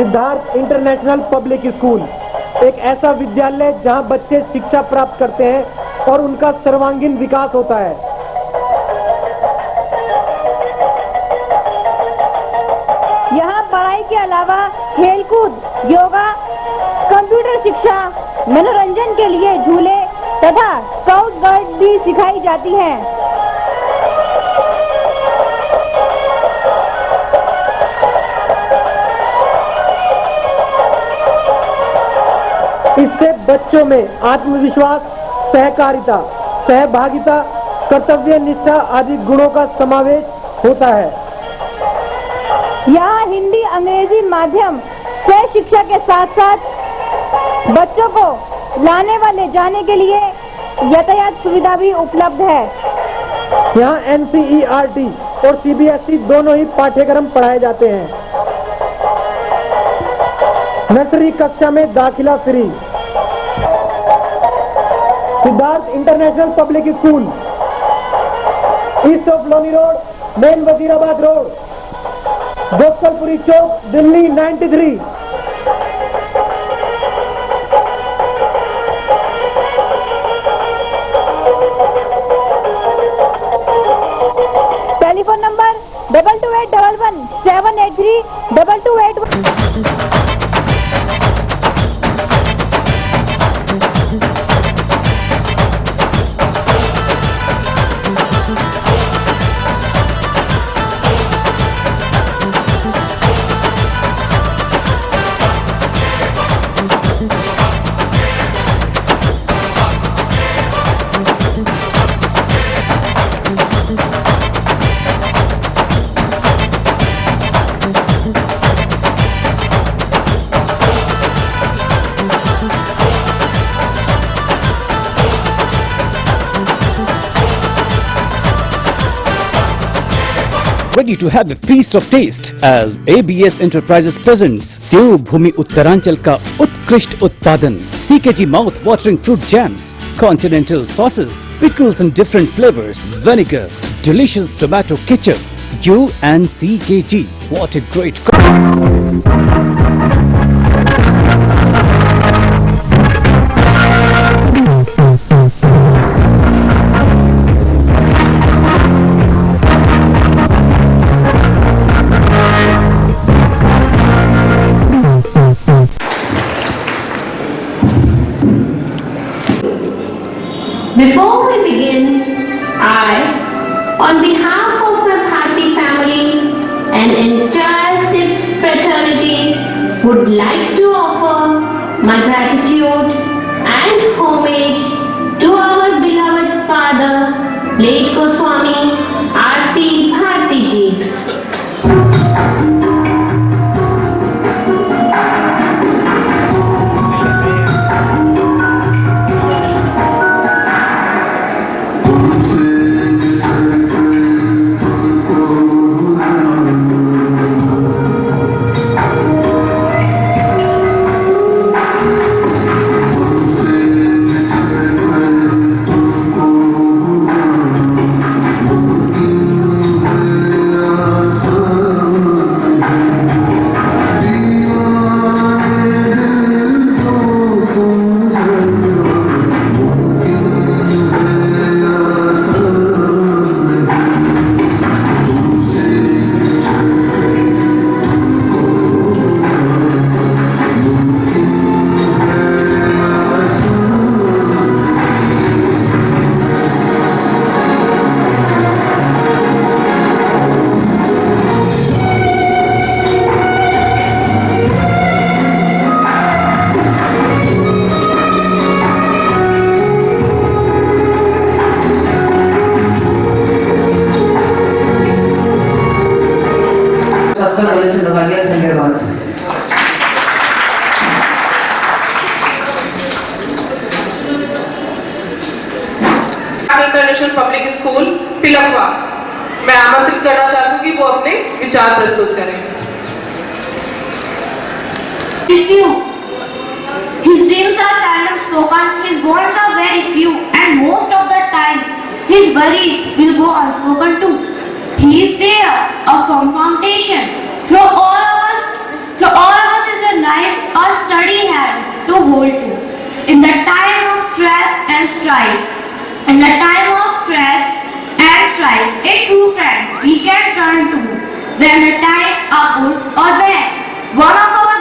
Siddharth international public school एक ऐसा विद्यालय जहां बच्चे शिक्षा प्राप्त करते हैं और उनका सर्वांगीण विकास होता है। यहाँ पढ़ाई के अलावा खेलकूद, योगा, कंप्यूटर शिक्षा, मनोरंजन के लिए झूले तथा स्काउट गाइड भी सिखाई जाती हैं। इससे बच्चों में आत्मविश्वास, सहकारिता, सहभागिता, कर्तव्य निष्ठा आदि गुणों का समावेश होता है। यहाँ हिंदी, अंग्रेजी माध्यम सह शिक्षा के साथ साथ बच्चों को लाने व ले जाने के लिए यातायात सुविधा भी उपलब्ध है। यहाँ NCERT और CBSE दोनों ही पाठ्यक्रम पढ़ाए जाते हैं। नर्सरी कक्षा में दाखिला free. Siddharth international public school, east of Loni road, main Wazirabad road, Gopalpuri Chowk, Delhi 93। Telephone number 228111 783 2281। Ready to have a feast of taste as ABS Enterprises presents देवभूमि उत्तरांचल का उत्कृष्ट उत्पादन CKG mouth watering fruit jams, continental sauces, pickles in different flavors, vinegar, delicious tomato ketchup. You and CKG, what a great Before we begin, I, on behalf of my Bharti family and entire SIPS fraternity, would like to offer my gratitude and homage to our beloved father, late Goswami R.C. Bharti ji. International public school Pilkhuwa, मैं आमंत्रित करना चाहती हूँ कि वो अपने विचार प्रस्तुत करें। His dreams are seldom spoken, his wants are very few, and most of the time his worries will go unspoken too. He is there, a firm foundation. Through all of us is life a study habit to hold to. In the time of stress and strife, in the time of stress and strife, a true friend we can turn to when the times are good or bad. One of our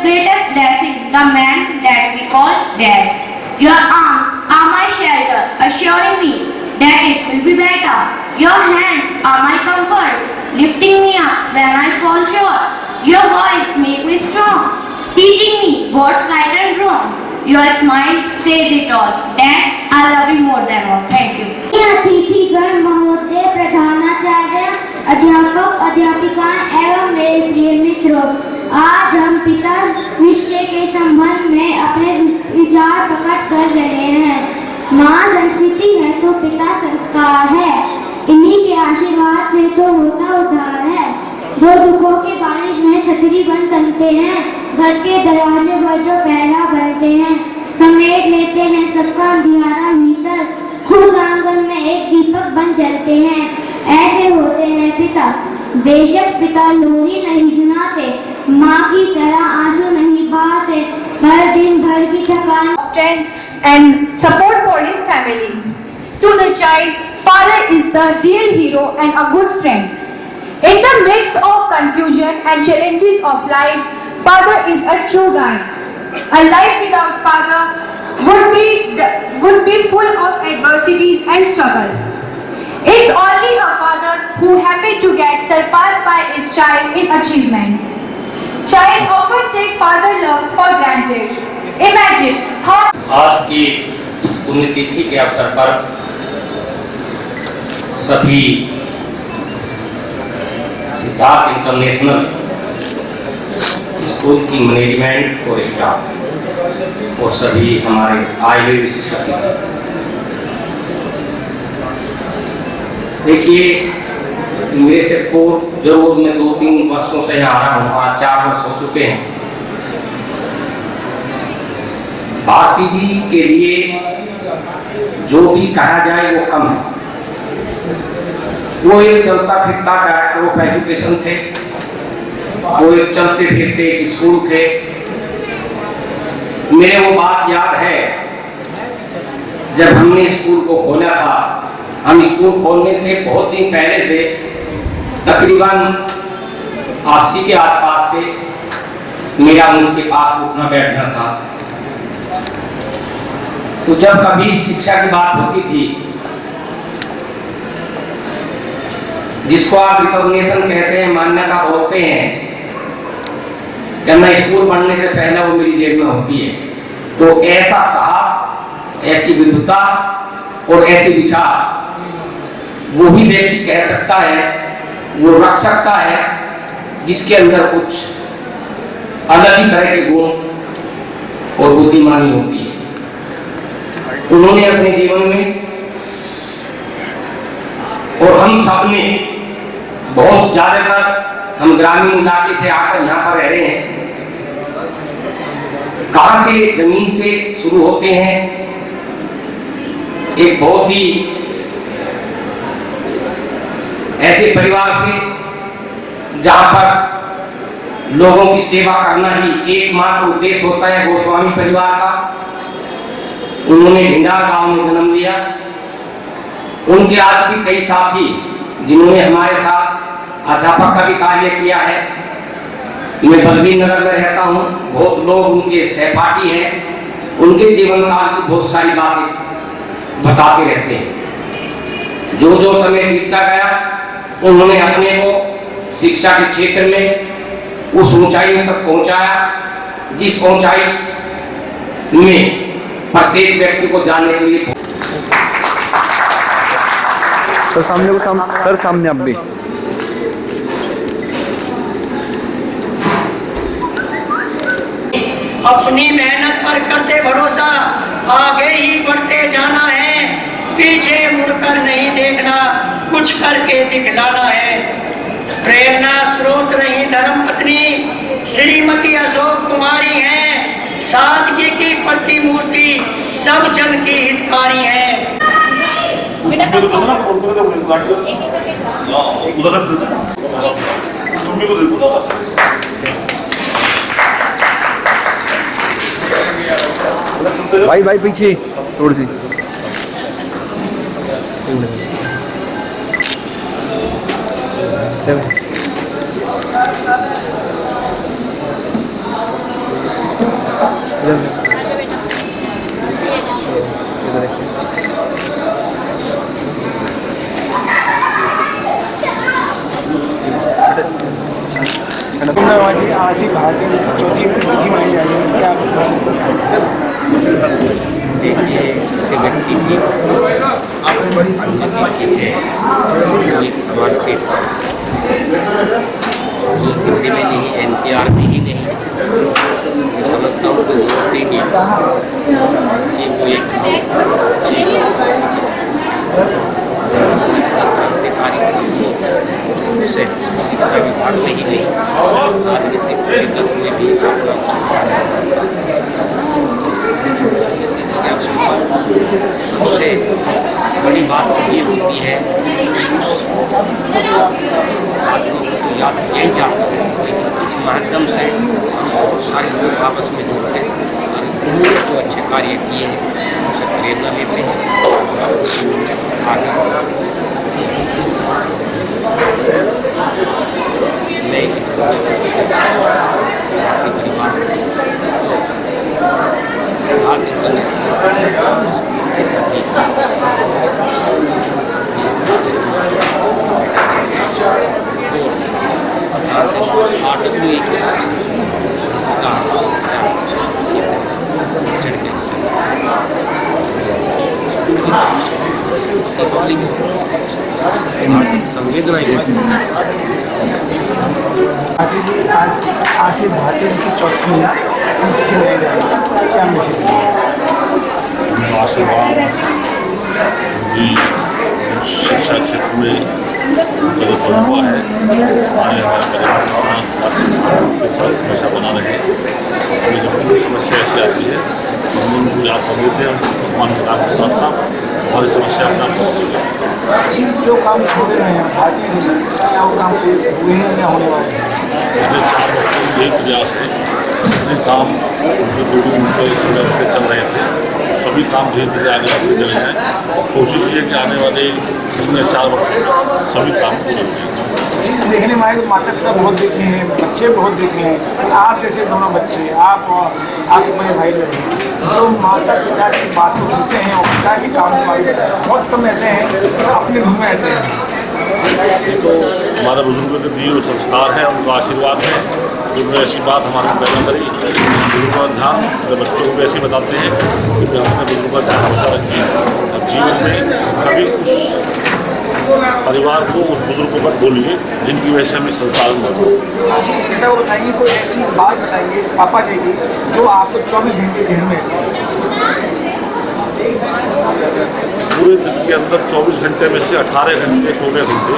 greatest blessings, the man that we call Dad. Your arms are my shelter, assuring me that it will be better. Your hands are my comfort, lifting me up when I fall short. Your voice makes me strong, teaching me what's right and wrong. Your smile says it all. Dad, I love you more than all. Thank you. अतिथिगण महोदय, प्रधानाचार्य, अध्यापक, अध्यापिका एवं मेरे प्रिय मित्रों, आज हम पिता विषय के संबंध में अपने विचार प्रकट कर रहे हैं। माँ संस्कृति है तो पिता संस्कार है, इन्हीं के आशीर्वाद से तो होता उद्धार है। जो दुखों की बारिश में छतरी बन तनते हैं, घर के दरवाजे पर जो पहरा बनते हैं, समेट लेते हैं सबका अंधियारा भीतर, खुद आंगन में एक दीपक बन जलते हैं। ऐसे होते हैं पिता, बेशक पिता लोरी नहीं सुनाते, माँ की तरह आंसू नहीं बहाते, पर दिन भर की थकान Strength and support for his family. To the child, father is the real hero and a good friend. In the midst of confusion and challenges of life, father is a true guide. A life without father would be full of adversities and struggles. It's only a father who happy to get surpassed by his child in achievements. Child often take father loves for granted. Imagine how आज की इस पुण्यतिथि के अवसर पर सभी Siddharth international school की management और स्टाफ और सभी हमारे आए हुए विशिष्ट अतिथि, देखिए मेरे से पूर्व जरूर मैं 2-3 वर्षों से यहाँ आ रहा हूँ, आज 4 वर्ष हो चुके हैं। भारती जी के लिए जो भी कहा जाए वो कम है। वो एक चलता फिरता डायरेक्टर ऑफ एजुकेशन थे, वो एक चलते फिरते एक स्कूल थे। मेरे वो बात याद है जब हमने स्कूल को खोला था। हम स्कूल खोलने से बहुत दिन पहले से तकरीबन 80 के आसपास से मेरा उनके पास उठना बैठना था। तो जब कभी शिक्षा की बात होती थी, जिसको आप रिकॉग्निशन कहते हैं, मान्यता बोलते हैं, कि मैं स्कूल पढ़ने से पहले वो मेरी जेब में होती है। तो ऐसा साहस, ऐसी विद्वता और ऐसे विचार वो ही व्यक्ति कह सकता है, वो रख सकता है जिसके अंदर कुछ अलग ही तरह के गुण और बुद्धिमानी होती है। उन्होंने अपने जीवन में और हम सब ने बहुत ज्यादातर हम ग्रामीण इलाके से आकर यहाँ पर रह रहे हैं। कहां से जमीन से शुरू होते हैं, एक बहुत ही ऐसे परिवार से जहां पर लोगों की सेवा करना ही एकमात्र उद्देश्य होता है, गोस्वामी परिवार का। उन्होंने भिंडार गांव में जन्म लिया। उनके आज भी कई साथी जिन्होंने हमारे साथ अध्यापक का भी कार्य किया है। मैं बलबीर नगर में रहता हूँ, बहुत लोग उनके सहपाठी हैं। उनके जीवन काल की बहुत सारी बातें बताते रहते हैं। जो जो समय बीतता गया, उन्होंने अपने को शिक्षा के क्षेत्र में उस ऊंचाई तक पहुंचाया जिस ऊंचाई में प्रत्येक व्यक्ति को जानने के लिए। सर सामने आप भी। अपनी मेहनत पर करते भरोसा, आगे ही बढ़ते जाना है, पीछे मुड़कर नहीं देखना, कुछ करके दिखलाना है। प्रेरणा स्रोत रही धर्मपत्नी श्रीमती अशोक कुमारी हैं, सादगी की प्रतिमूर्ति, सब जन की हितकारी हैं। भाई भाई पीछे थोड़ी सी। आसिफ भारती जी की चौथी तिथि मनाई जा रही है, क्या आप बता सकते हैं? देखिए, किसी व्यक्ति की अनुमति है एक समाज के स्तर हिंदी में नहीं, NCR में ही नहीं, मैं समझता हूँ कि नॉर्थ इंडिया की वो एक क्रांतिकारी से शिक्षा विभाग में ही नहीं, राजनीतिक परिदृश्य में भी सबसे बड़ी बात तो ये होती है कि उस आदमी को तो याद किया ही जाता है, लेकिन इस माध्यम से सारे लोग आपस में जुड़ते हैं और उन्होंने जो अच्छे कार्य किए हैं उनसे प्रेरणा लेते हैं आगे। मैं इसको भारतीय परिवार भारत इंटरनेशनल स्कूल के सभी यहाँ से RWA की तरफ से इसका शिक्षा क्षेत्र में चढ़ के हिस्सा से पब्लिक आर्थिक संवेदनाएं आज आसिफ भारती की चौथी तिथि मनाई जा रही है, क्या मैसेज है? आशीर्वाद की शिक्षा क्षेत्र में उनका जो तजुर्बा है हमारे परिवार के साथ हमेशा बना रहे। हमें जब कोई समस्या ऐसी आती है तो हम उनको याद कर देते हैं, भगवान के नाम के साथ साथ हमारी समस्या अपना जो काम छोड़ रहे हैं भारतीय जी, क्या वो काम हुए हैं या होने वाले हैं? पिछले 4 वर्षों में यही प्रयास है, जितने काम उनके दूरी उनके समय पे चल रहे थे सभी काम धीरे धीरे आगे बढ़ते चले जाएँ। कोशिश ये है कि आने वाले 3 या 4 वर्षों में सभी काम पूरे हो जाएँ। देखने में आए माता पिता बहुत देखे हैं, बच्चे बहुत देखे हैं, आप जैसे दोनों बच्चे, आप और आपके बड़े भाई लोग जो माता पिता की बात को सुनते हैं और पिता के काम को आगे बढ़ाते हैं, बहुत कम ऐसे हैं सब अपने घर में रहते हैं। ये तो हमारे बुजुर्गों के दिए हुए संस्कार हैं, उनका आशीर्वाद है। जो उन्होंने ऐसी बात हमारे पैदा करी, बुजुर्गों का ध्यान अपने बच्चों को भी ऐसे बताते हैं कि हम अपने बुजुर्गों का ध्यान हमेशा रखिए और जीवन में कभी उस परिवार को, उस बुजुर्गों पर बोलिए जिनकी वजह से हमें संसार में पिता को बताएंगे कोई ऐसी बात बताएंगे पापा जी की जो आपको 24 घंटे जहन में रहती है? पूरे दिन के अंदर 24 घंटे में से 18 घंटे 16 घंटे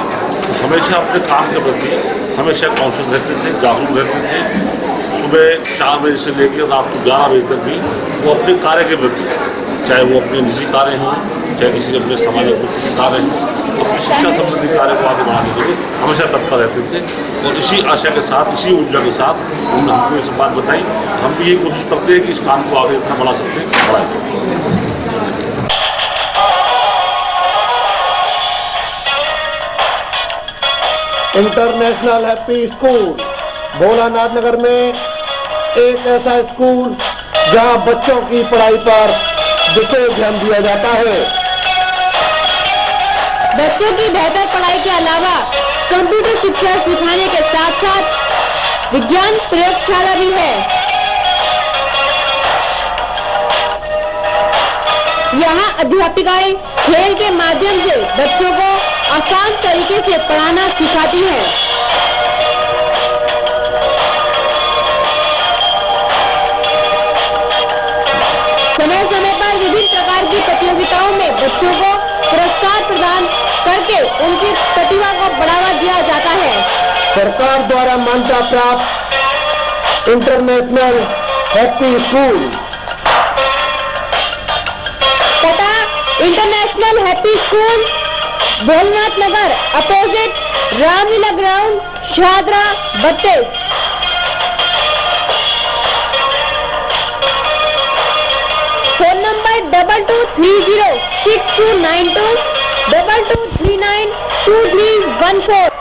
हमेशा अपने काम के प्रति हमेशा कॉन्शियस रहते थे, जागरूक रहते थे। सुबह 4 बजे से लेकर रात को 11 बजे तक भी वो अपने कार्य के प्रति, चाहे वो अपने निजी कार्य हों, चाहे किसी अपने सामाजिक कार्य हों, अपनी शिक्षा संबंधी कार्य को आगे बढ़ाने के लिए हमेशा तत्पर रहते थे। और इसी आशा के साथ, इसी ऊर्जा के साथ उन्होंने हमको ये सब बात बताई। हम भी यही कोशिश करते हैं कि इस काम को आगे जितना बढ़ा सकते हैं बढ़ाएं। इंटरनेशनल हैप्पी स्कूल भोलानाथ नगर में एक ऐसा स्कूल जहां बच्चों की पढ़ाई पर विशेष ध्यान दिया जाता है। बच्चों की बेहतर पढ़ाई के अलावा कंप्यूटर शिक्षा सिखाने के साथ साथ विज्ञान प्रयोगशाला भी है। यहाँ अध्यापिकाएं खेल के माध्यम से बच्चों को आसान तरीके से पढ़ाना सिखाती हैं। समय समय पर विभिन्न प्रकार की प्रतियोगिताओं में बच्चों को पुरस्कार प्रदान करके उनकी प्रतिभा को बढ़ावा दिया जाता है। सरकार द्वारा मान्यता प्राप्त इंटरनेशनल हैप्पी स्कूल पता international happy school Bholanath Nagar opposite Ramlila ground Shahdara 32। 22306292 22392314।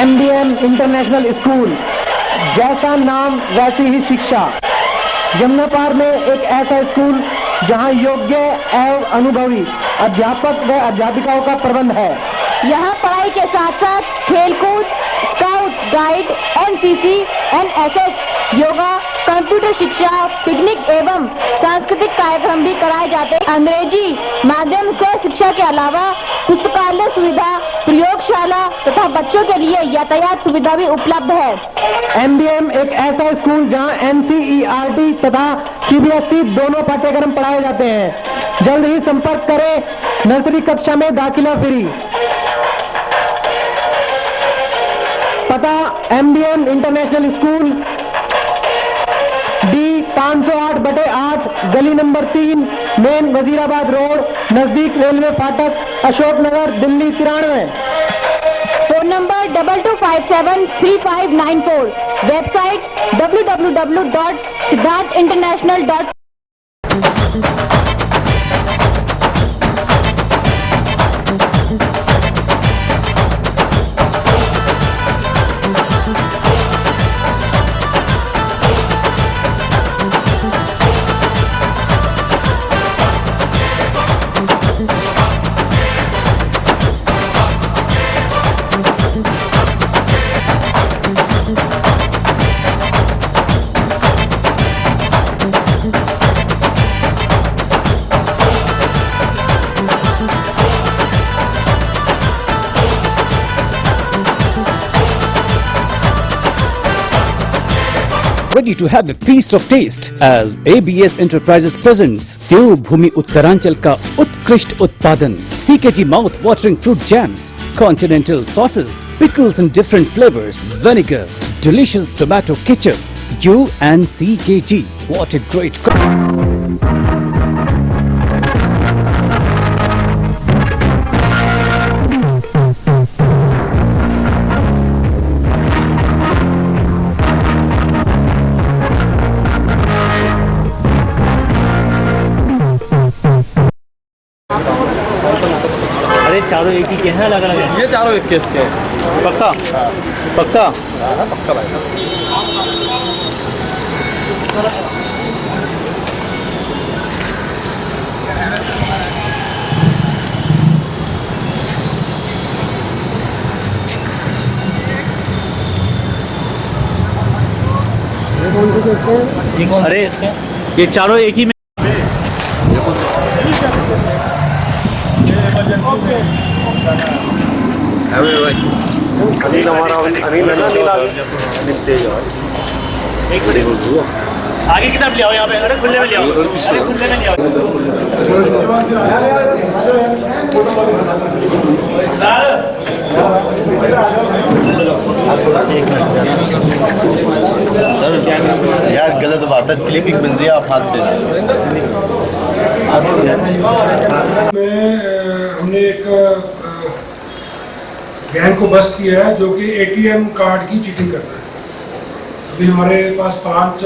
MDM international school, जैसा नाम वैसी ही शिक्षा। जमुनापार में एक ऐसा स्कूल जहां योग्य एवं अनुभवी अध्यापक व अध्यापिकाओं का प्रबंध है। यहाँ पढ़ाई के साथ साथ खेलकूद, scout guide, NCC, NSS, yoga, computer शिक्षा, पिकनिक एवं सांस्कृतिक कार्यक्रम भी कराए जाते हैं। अंग्रेजी माध्यम से शिक्षा के अलावा पुस्तकालय सुविधा, प्रयोगशाला तथा बच्चों के लिए यातायात सुविधा भी उपलब्ध है। MDM एक ऐसा स्कूल जहां NCERT तथा CBSE दोनों पाठ्यक्रम पढ़ाए जाते हैं। जल्द ही संपर्क करें। नर्सरी कक्षा में दाखिला फ्री। पता MDM इंटरनेशनल स्कूल, D 508/8, गली नंबर 3, मेन वजीराबाद रोड, नजदीक रेलवे फाटक, Ashok Nagar, Delhi 93। Phone number 22573594। Website www.siddharthinternational.com। Ready to have a feast of taste as ABS Enterprises presents देवभूमि उत्तरांचल का उत्कृष्ट उत्पादन CKG mouth watering fruit jams, continental sauces, pickles in different flavors, vinegar, delicious tomato ketchup. You and CKG, what a great अरे चारों एक ही के हैं, अलग अलग हैं। ये चारों एक के इसके पक्का पक्का पक्का भाई साहब। अरे ये चारों एक ही में अनिल हमारा अनिल है ना, अनिल तेज एक बड़ी आगे की तरफ ले आओ। यहाँ पे अरे खुले में ले आओ, अरे खुले में ले आओ। सर यार गलत बात है, क्लिपिंग बन रही है, आप हाथ से हमने एक गैंग को बस्ट किया है जो कि ATM कार्ड की चीटिंग करता है। अभी हमारे पास 5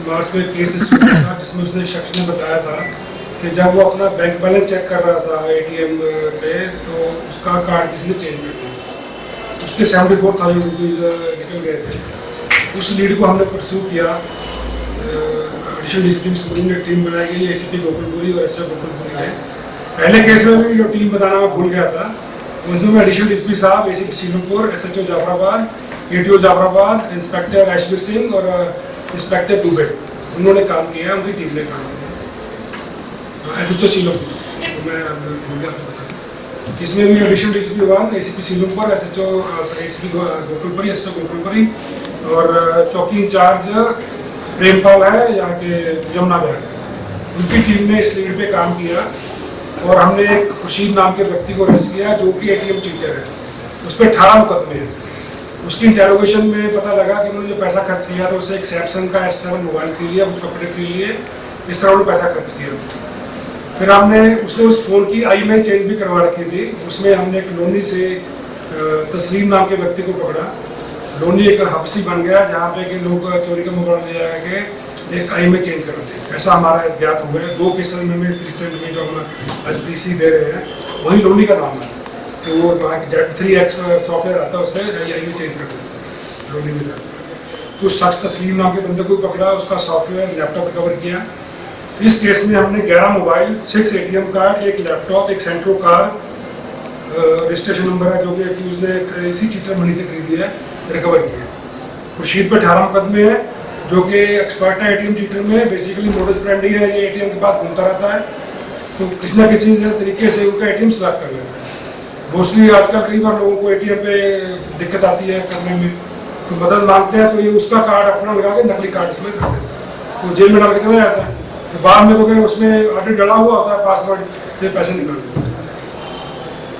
मार्च को एक केस था जिसमें उसने शख्स ने बताया था कि जब वो अपना बैंक बैलेंस चेक कर रहा था ATM पे तो उसका कार्ड किसी ने चेंज कर दिया। उसके 74,000 रुपीज़ निकल गए थे। उस लीड को हमने परस्यू किया। एडिशनल DCP स्कूल में टीम बनाई गई, ACP गोकुलपुरी और SR गोकुलपुरी है। पहले केस में भी जो टीम बताना मैं भूल गया था, उसमें एडिशनल DCP साहब, ACP Seelampur, SHO Jafrabad, ATO Jafrabad, inspector Rajveer Singh और इंस्पेक्टर दुबे, उन्होंने काम किया, उनकी टीम ने काम किया। SHO सीलमपुर तो मैं भूल गया था। इसमें भी additional DCP 1, ACP Seelampur, SHO ACP Gokulpuri, SHO Gokulpuri और चौकी इंचार्ज प्रेमपाल है यहाँ के यमुना बिहार। उनकी टीम ने इस लीड पे काम किया और हमने एक खुर्शीद नाम के व्यक्ति को अरेस्ट किया जो कि ATM चीटर है। उस पर 18 मुकदमे हैं। उसकी इंटेरोगेशन में पता लगा कि उन्होंने जो पैसा खर्च किया था उससे एक सैमसंग का S7 मोबाइल खरीद लिया, कुछ कपड़े खरीद लिए, इस तरह उन्होंने पैसा खर्च किया। फिर हमने उसने उस फ़ोन की IMEI चेंज भी करवा रखी थी। उसमें हमने एक लोनी से तस्लीम नाम के व्यक्ति को पकड़ा। लोनी एक हब्सी बन गया जहाँ पे कि लोग चोरी का मोबाइल ले जाके एक आई में चेंज करा दें, ऐसा हमारा ज्ञात हुआ है। 2 केसेस में रिसेंट में जो हम एलपीसी दे रहे हैं वही लोनी का नाम है कि वो Z3X सॉफ्टवेयर आता है, उससे आई में चेंज कर देते हैं, लोनी में जाता है। तो शख्स तस्लीम नाम के बंदे को पकड़ा, उसका सॉफ्टवेयर लैपटॉप रिकवर किया। इस केस में हमने 11 mobile, 6 ATM card, 1 laptop, 1 Santro car, registration number है जो कि एक्यूज ने इसी चीटर मनी से खरीदी है, रिकवर किया। खुर्शीद पे 18 मुकदमे हैं जो कि एक्सपर्ट है ATM चीटर में, बेसिकली मोडस ऑपरेंडी है, ये ATM के पास घूमता रहता है, तो किसी ना किसी तरीके से उनका ATM स्लैप कर लेता है। मोस्टली आजकल कई बार लोगों को ATM पे दिक्कत आती है करने में, तो मदद मांगते हैं तो ये उसका कार्ड अपना लगा के नकली कार्ड इसमें कर देता है, तो जेल में डाल के चला जाता है। तो बाद में तो उसमें ऑडिट डला हुआ होता है पासवर्ड से पैसे निकाल देते हैं।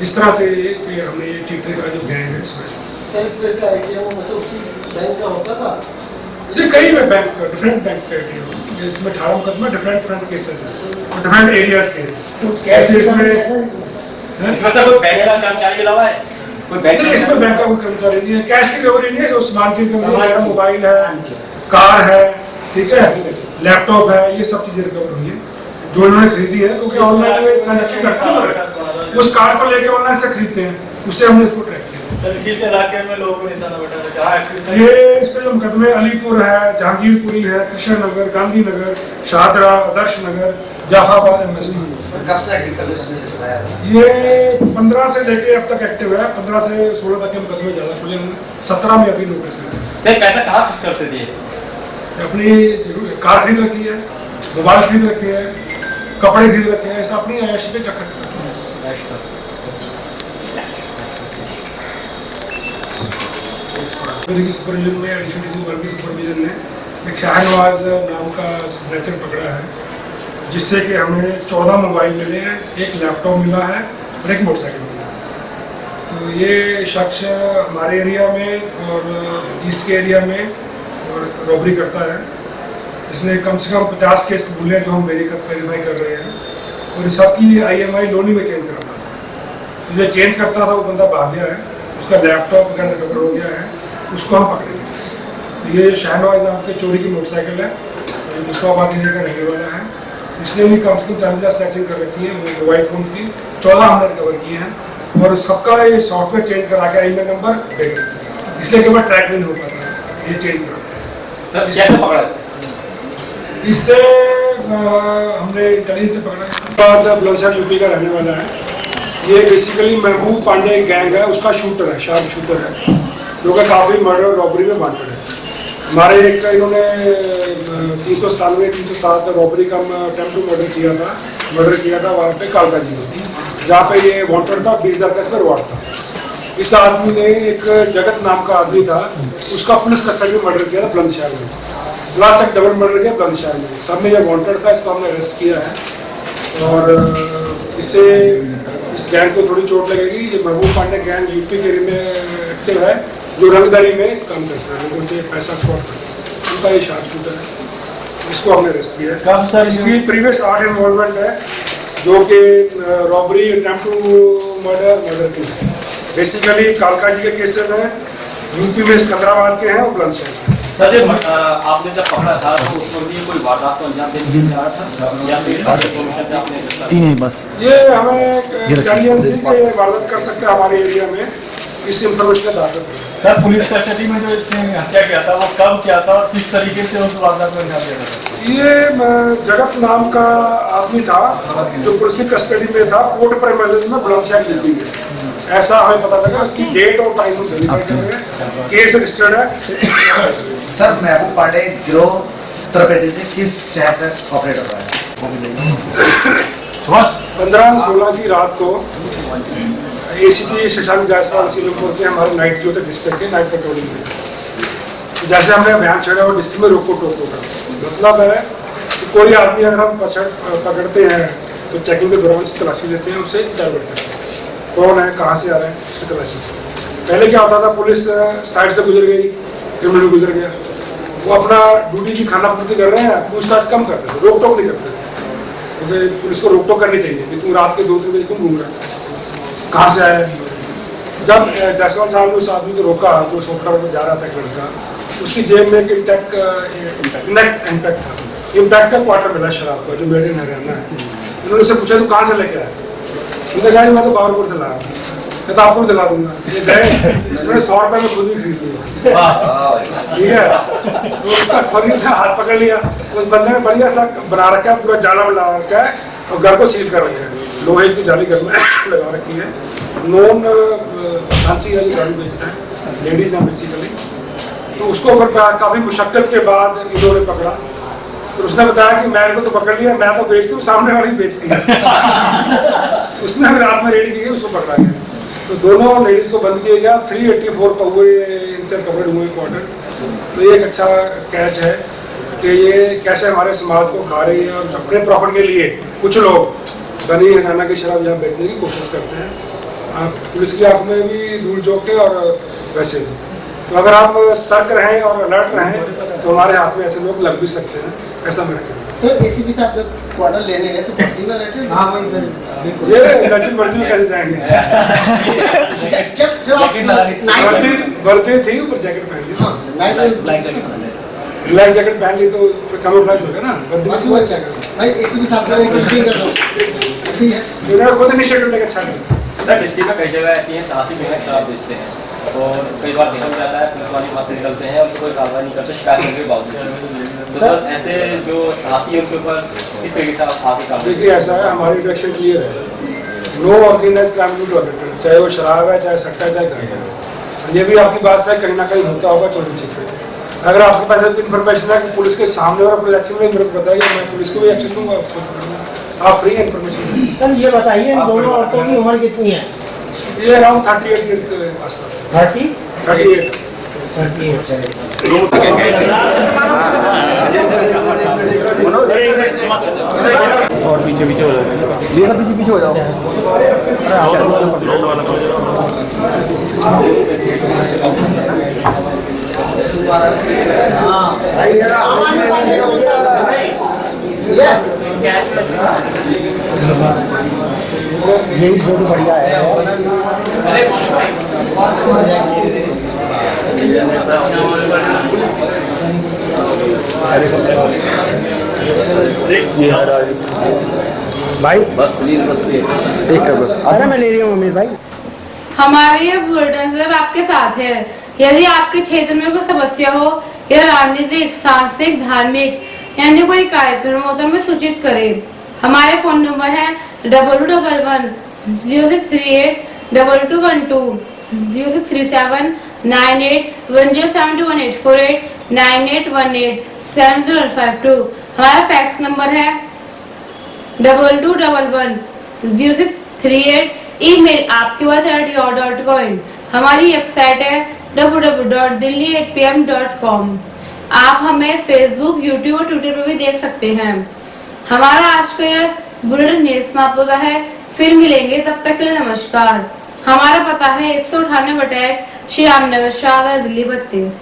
इस तरह से ये हमने ये चीटर का जो गैंग है ये कई में बैंक्स का डिफरेंट बैंक्स का ATM, इसमें 18 मुकदमा डिफरेंट केसेस हैं, डिफरेंट एरियाज के। कैसे इसमें इसमें कोई बैंक का कर्मचारी मिला हुआ है? कोई बैंक नहीं, इसमें बैंक का कोई कर्मचारी नहीं है, कैश की रिकवरी नहीं है, जो सामान की रिकवरी है, मोबाइल है, कार है, ठीक है, लैपटॉप है, ये सब चीजें रिकवर हुई है जो इन्होंने खरीदी है, क्योंकि ऑनलाइन में ट्रांजेक्शन करते हैं, उस कार को लेके ऑनलाइन से खरीदते हैं, उससे हमने इसको ट्रैक किया। किस इलाके में लोगों को निशाना बैठा है? ये इस पे जो मुकदमे अलीपुर है, जहांगीरपुरी है, कृष्ण नगर, गांधीनगर, शाहदरा, आदर्श नगर, जाफराबाद, एमएसपी। कब से एक्टिव? ये 15 से लेके अब तक एक्टिव है, 15 से 16 तक के मुकदमे ज्यादा खुले हैं, 17 में अभी नोटिस है। सर पैसा कहाँ खर्च करते दिए? अपनी कार खरीद रखी है, मोबाइल खरीद रखे है, कपड़े खरीद रखे हैं, ऐसा अपनी ऐश पे खर्च रखे हैं। मेरी सुपरविजन में एडिशनल वर्गी सुपरविजन ने एक शाहनवाज नाम का स्नैचर पकड़ा है, जिससे कि हमें 14 मोबाइल मिले हैं, 1 लैपटॉप मिला है और 1 मोटरसाइकिल मिला है। तो ये शख्स हमारे एरिया में और ईस्ट के एरिया में और रॉबरी करता है। इसने कम से कम 50 केस कबूले हैं जो हम वेरीफाई कर रहे हैं, और सबकी IMI लोनी में चेंज कराना था। जो चेंज करता था वो बंदा भाग गया है, उसका लैपटॉप वगैरह रिकवर हो गया है, उसको हम पकड़ेंगे। तो ये शाहनवाज नाम के चोरी की मोटरसाइकिल है, ये मुस्ताबाद एरिया का रहने वाला है। इसने भी कम से कम 40 स्नैचिंग कर रखी है मोबाइल फोन की, 14 हमने रिकवर किए हैं, और सबका ये सॉफ्टवेयर चेंज करा के IMI नंबर भेज देते हैं, इसलिए केवल ट्रैक नहीं हो पाता, ये चेंज करा। इससे हमने इंटेलिजेंस से पकड़ा। बुलंदशहर यूपी का रहने वाला है, ये बेसिकली महबूब पांडे गैंग है, उसका शूटर है, शार्प शूटर है, जो कि काफ़ी मर्डर रॉबरी में वांटेड है। हमारे एक इन्होंने 397, 307 रॉबरी का अटेम्प्ट टू मर्डर किया था वहाँ पे कालका जी में, जहाँ पे ये वांटेड था, 20,000 का इस पर रिवॉर्ड था। इस आदमी ने एक जगत नाम का आदमी था, उसका पुलिस कस्टडी में मर्डर किया था बुलंदशहर में, लास्ट तक डबल मर्डर किया बुलंदशहर में। सब में यह वांटेड था, इसको हमने अरेस्ट किया है, और इससे इस गैंग को थोड़ी चोट लगेगी। ये महबूब पांडे गैंग यूपी के एरिया में एक्टिव है, जो रंगदारी में काम करता है, लोगों से पैसा एक्सपोर्ट करता है, उनका ये शार्प शूटर है, इसको हमने अरेस्ट किया है। इसकी प्रीवियस 8 इन्वॉल्वमेंट है, जो कि रॉबरी, अटेम्प्ट टू मर्डर की है। बेसिकली कालका जी के केसेस हैं, यूपी में सिकंदराबाद के हैं और बुलंदशहर के। सर आपने जब पकड़ा था तो उसको भी कोई वारदात को अंजाम देने जा रहा था या फिर आपने बस ये हमें इंटेलिजेंस ही के वारदात कर सकते हैं हमारे एरिया में, इस इंफॉर्मेशन का दाखिल। सर पुलिस कस्टडी में जो इसने हत्या किया था वो कब किया था और किस तरीके से उस वारदात को अंजाम दिया था? ये जगत नाम का आदमी था जो पुलिस की कस्टडी में था, कोर्ट प्रेमाइसेस में बुलंदशहर यूपी में, ऐसा हमें पता लगा। उसकी डेट और टाइम वेरीफाई कर रहे हैं, केस रजिस्टर्ड है। सर महबूब पांडे गिरोह उत्तर प्रदेश से किस शहर से ऑपरेट हो रहा है? 15-16 की रात को ACP शशांक जायसवाल सीलमपुर के हमारे नाइट ड्यूटी डिस्ट्रिक्ट के नाइट पेट्रोलिंग में, तो जैसे हमने अभियान छेड़ा और डिस्ट्रिक्ट में रोको टोको का मतलब है कि कोई आदमी अगर हम पकड़ते हैं तो चेकिंग के दौरान उसकी तलाशी लेते हैं, उससे डाइवर्ट करते हैं, कौन है, कहाँ से आ रहे हैं, उसकी तलाशी। पहले क्या होता था, पुलिस साइड से गुजर गई, क्रिमिनल गुजर गया, वो अपना ड्यूटी की खाना पूर्ति कर रहे हैं, पूछताछ कम करते थे, रोक टोक नहीं करते थे, क्योंकि पुलिस को रोक टोक करनी चाहिए कि तुम रात के 2-3 बजे क्यों घूम रहे हो, कहाँ से आए। जब जायसवाल साहब ने उस आदमी को रोका जो सॉफ्टवेयर पर जा रहा था एक लड़का, उसकी जेब में एक इम्पैक्ट का क्वार्टर मिला शराब का, जो मेड इन हरियाणा है। उन्होंने उससे पूछा, तू कहाँ से लेके आया? उन्होंने कहा मैं तो बाबरपुर से लाया। कहता आपको भी दिला दूंगा। ये गए, उन्होंने 100 रुपये में खुद ही खरीद लिया, ठीक है। तो उसका खरीद हाथ पकड़ लिया। उस बंदे ने बढ़िया सा बना रखा है, पूरा जाला बना रखा है और घर को सील कर रखा है, लोहे की जाली घर में लगा रखी है। नॉन फांसी वाली गाड़ी बेचता है, लेडीज हैं बेसिकली। तो उसको फिर काफ़ी मुशक्कत के बाद इन्होंने पकड़ा। तो उसने बताया कि मेरे को तो पकड़ लिया, मैं तो बेचती हूँ, सामने वाली बेचती है। उसने भी रात में रेड की गई, उसको पकड़ा गया। तो दोनों लेडीज़ को बंद किया गया। 384 पहुए इनसे कवर्ड हुए क्वार्टर्स। तो ये एक अच्छा कैच है कि ये कैसे हमारे समाज को खा रही है, और अपने प्रॉफिट के लिए कुछ लोग बनी हरियाणा की शराब यहाँ बेचने की कोशिश करते हैं। पुलिस की आंख में भी धूल झोंके और वैसे भी। तो अगर आप सतर्क रहें और अलर्ट रहें तो हमारे हाथ में ऐसे लोग लग भी सकते हैं, ऐसा मेरा कहना है। सर एसीपी साहब जब क्वार्टर लेने गए तो भर्ती में रहते हैं? हाँ वही ये नचिल वर्दी में कैसे जाएंगे? वर्दी थी, ऊपर जैकेट पहन ली, ब्लैक जैकेट पहन ली तो फिर कैमोफ्लेज हो गया ना। भाई एसीपी साहब को एक मीटिंग कर दो, ऐसी है इन्होंने खुद इनिशिएटिव लेकर अच्छा किया। सर डिस्ट्रिक्ट में कई जगह ऐसी हैं साहसी बिना शराब बेचते हैं, और कई बार देखा जाता है पुलिस वाले पास से निकलते हैं, उनको कोई कार्रवाई नहीं करते शिकायत करने के बावजूद। तो सर ऐसे जो साहसी है उनके ऊपर किस तरीके से आप आगे काम? देखिए ऐसा है, हमारी डायरेक्शन क्लियर है, no organize crime to tolerated, चाहे वो शराब है, चाहे सट्टा है, चाहे घर है। ये भी आपकी बात है, कहीं ना कहीं होता होगा चोरी छिपे। अगर आपके पास इन्फॉर्मेशन है कि पुलिस के सामने और पुलिस एक्शन में, मेरे को बताइए, मैं पुलिस को भी एक्शन दूंगा। आप फ्री इन्फॉर्मेशन। सर ये बताइए इन दोनों औरतों की उम्र कितनी है? ये अराउंड 38 ईयर्स के आसपास है। 38 और पीछे पीछे हो जाओ, पीछे हो जाओ। यही बहुत बढ़िया है। भाई बस प्लीज बस एक कर बस। अरे मैं ले रही हूँ अमीर भाई। हमारे ये बुलेटिन सिर्फ आपके साथ है। यदि आपके क्षेत्र में कोई समस्या हो या राजनीतिक, सांस्कृतिक, धार्मिक यानी कोई कार्यक्रम हो तो हमें सूचित करें। हमारे फोन नंबर है 2211-0638-2212, 0637-98-107218489818-7052। हमारा फैक्स नंबर है 2211-0638। ईमेल आपकीबात@yahoo.com। हमारी वेबसाइट है www.delhi8pm.com। आप हमें फेसबुक, यूट्यूब और ट्विटर पर भी देख सकते हैं। हमारा आज का यह बुलेटिन समाप्त होता है। फिर मिलेंगे, तब तक के लिए नमस्कार। हमारा पता है 198 श्री रामनगर, शाहबाद, दिल्ली 32।